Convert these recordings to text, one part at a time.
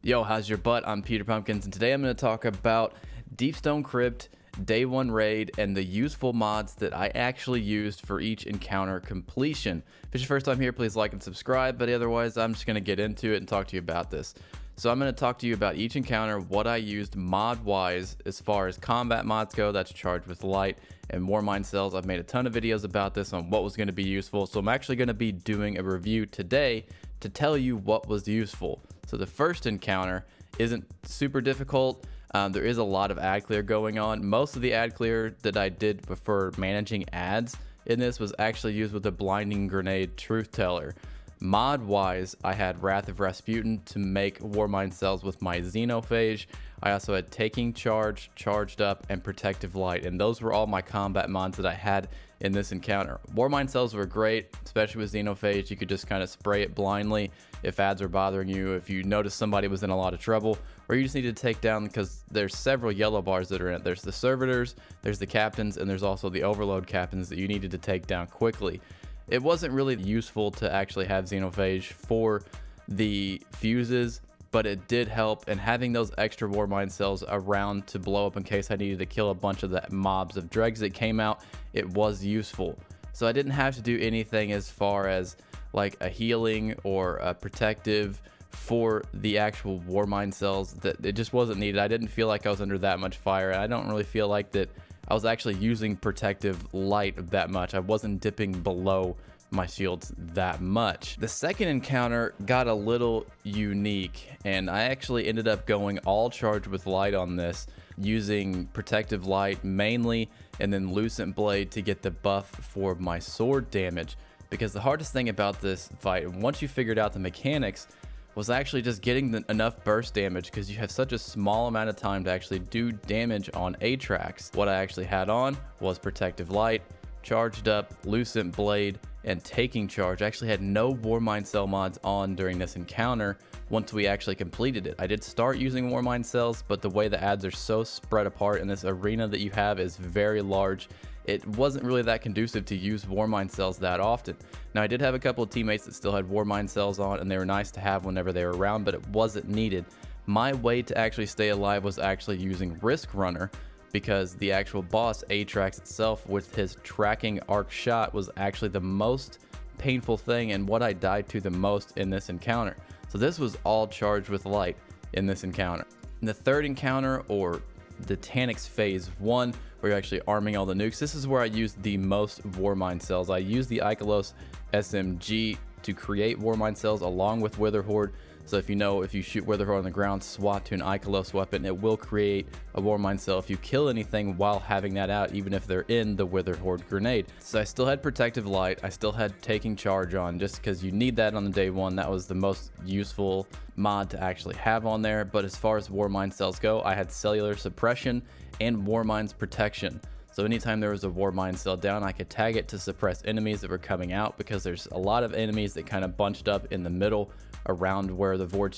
Yo, how's your butt? I'm Peter Pumpkins, and today I'm going to talk about Deepstone Crypt, Day 1 Raid, and the useful mods that I actually used for each encounter completion. If it's your first time here, please like and subscribe, but otherwise I'm just going to get into it and talk to you about this. So I'm going to talk to you about each encounter, what I used mod-wise as far as combat mods go, that's charged with light, and Warmind cells. I've made a ton of videos about this on what was going to be useful, so I'm actually going to be doing a review today to tell you what was useful. So the first encounter isn't super difficult. There is a lot of ad clear going on. Most of the ad clear that I did for managing ads in this was actually used with the Blinding Grenade Truth Teller. Mod wise, I had Wrath of Rasputin to make Warmind cells with my Xenophage. I also had Taking Charge, Charged Up, and Protective Light, and those were all my combat mods that I had in this encounter. Warmind cells were great, especially with Xenophage. You could just kind of spray it blindly if ads are bothering you, if you notice somebody was in a lot of trouble, or you just need to take down, because there's several yellow bars that are in it. There's the servitors, there's the captains, and there's also the overload captains that you needed to take down quickly. It wasn't really useful to actually have Xenophage for the fuses, but it did help, and having those extra Warmind cells around to blow up in case I needed to kill a bunch of the mobs of dregs that came out, it was useful. So I didn't have to do anything as far as like a healing or a protective for the actual Warmind cells. That it just wasn't needed. I didn't feel like I was under that much fire, and I don't really feel like that I was actually using protective light that much. I wasn't dipping below my shields that much. The second encounter got a little unique, and I actually ended up going all charged with light on this, using protective light mainly, and then Lucent Blade to get the buff for my sword damage. Because the hardest thing about this fight, once you figured out the mechanics, was actually just getting enough burst damage, because you have such a small amount of time to actually do damage on Atrax. What I actually had on was Protective Light, Charged Up, Lucent Blade, and Taking Charge. I actually had no Warmind cell mods on during this encounter once we actually completed it. I did start using Warmind cells, but the way the ads are so spread apart and this arena that you have is very large, it wasn't really that conducive to use Warmind cells that often. Now, I did have a couple of teammates that still had Warmind cells on, and they were nice to have whenever they were around, but it wasn't needed. My way to actually stay alive was actually using Risk Runner, because the actual boss, Atrax itself, with his tracking arc shot, was actually the most painful thing and what I died to the most in this encounter. So this was all charged with light in this encounter. In the third encounter, or the Taniks Phase 1, where you're actually arming all the nukes, this is where I used the most Warmind cells. I used the Ikelos SMG to create Warmind cells along with Witherhoard. So if you shoot Witherhoard on the ground, swap to an Ikelos weapon, it will create a Warmind cell if you kill anything while having that out, even if they're in the Witherhoard grenade. So I still had Protective Light, I still had Taking Charge on, just because you need that on the day one. That was the most useful mod to actually have on there. But as far as Warmind cells go, I had Cellular Suppression and Warmind's Protection. So anytime there was a Warmind cell down, I could tag it to suppress enemies that were coming out, because there's a lot of enemies that kind of bunched up in the middle around where the void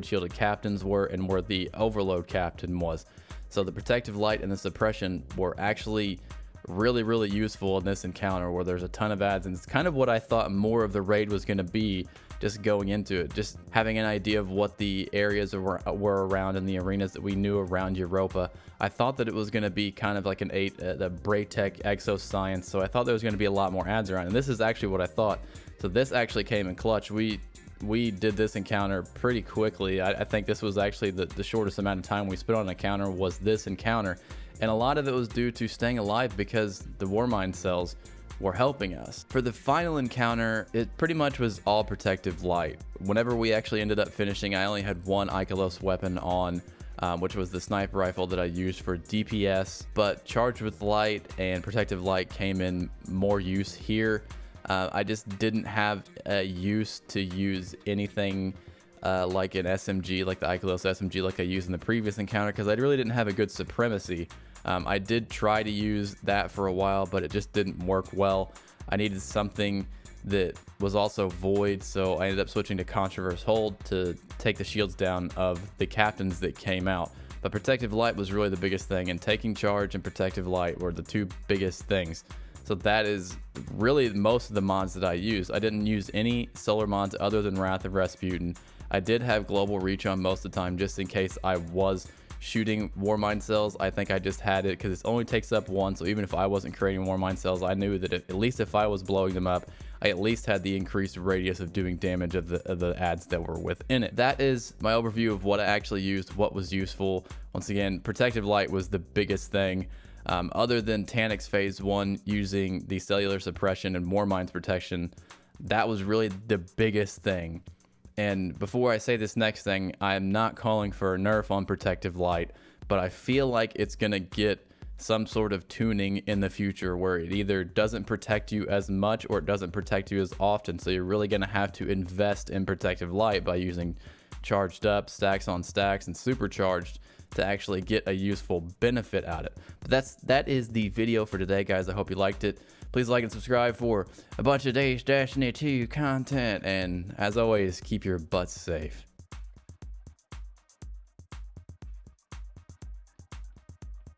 shielded captains were and where the overload captain was. So the Protective Light and the suppression were actually really useful in this encounter, where there's a ton of ads, and it's kind of what I thought more of the raid was going to be just going into it, just having an idea of what the areas were around in the arenas that we knew around Europa. I thought that it was going to be kind of like the Braytech Exoscience, so I thought there was going to be a lot more ads around, and this is actually what I thought. So this actually came in clutch. We did this encounter pretty quickly. I think this was actually the shortest amount of time we spent on an encounter was this encounter, and a lot of it was due to staying alive because the Warmind cells were helping us. For the final encounter, it pretty much was all Protective Light. Whenever we actually ended up finishing, I only had one Ikelos weapon on, which was the sniper rifle that I used for DPS, but Charged with Light and Protective Light came in more use here. I just didn't have a use to use anything like an SMG, like the Ikelos SMG like I used in the previous encounter, because I really didn't have a good supremacy. I did try to use that for a while, but it just didn't work well. I needed something that was also void, so I ended up switching to Controverse Hold to take the shields down of the captains that came out. But Protective Light was really the biggest thing, and Taking Charge and Protective Light were the two biggest things. So that is really most of the mods that I use. I didn't use any solar mods other than Wrath of Rasputin. I did have global reach on most of the time just in case I was shooting Warmind cells. I think I just had it because it only takes up one, so even if I wasn't creating Warmind cells, I knew that at least if I was blowing them up, I at least had the increased radius of doing damage of the ads that were within it. That is my overview of what I actually used, what was useful. Once again, Protective Light was the biggest thing. Other than Taniks Phase 1 using the cellular suppression and Warmind's protection, that was really the biggest thing. And before I say this next thing, I'm not calling for a nerf on Protective Light, but I feel like it's going to get some sort of tuning in the future where it either doesn't protect you as much or it doesn't protect you as often. So you're really going to have to invest in Protective Light by using charged up, stacks on stacks, and supercharged to actually get a useful benefit out of it. But that is the video for today, guys. I hope you liked it. Please like and subscribe for a bunch of Destiny 2 content. And as always, keep your butts safe.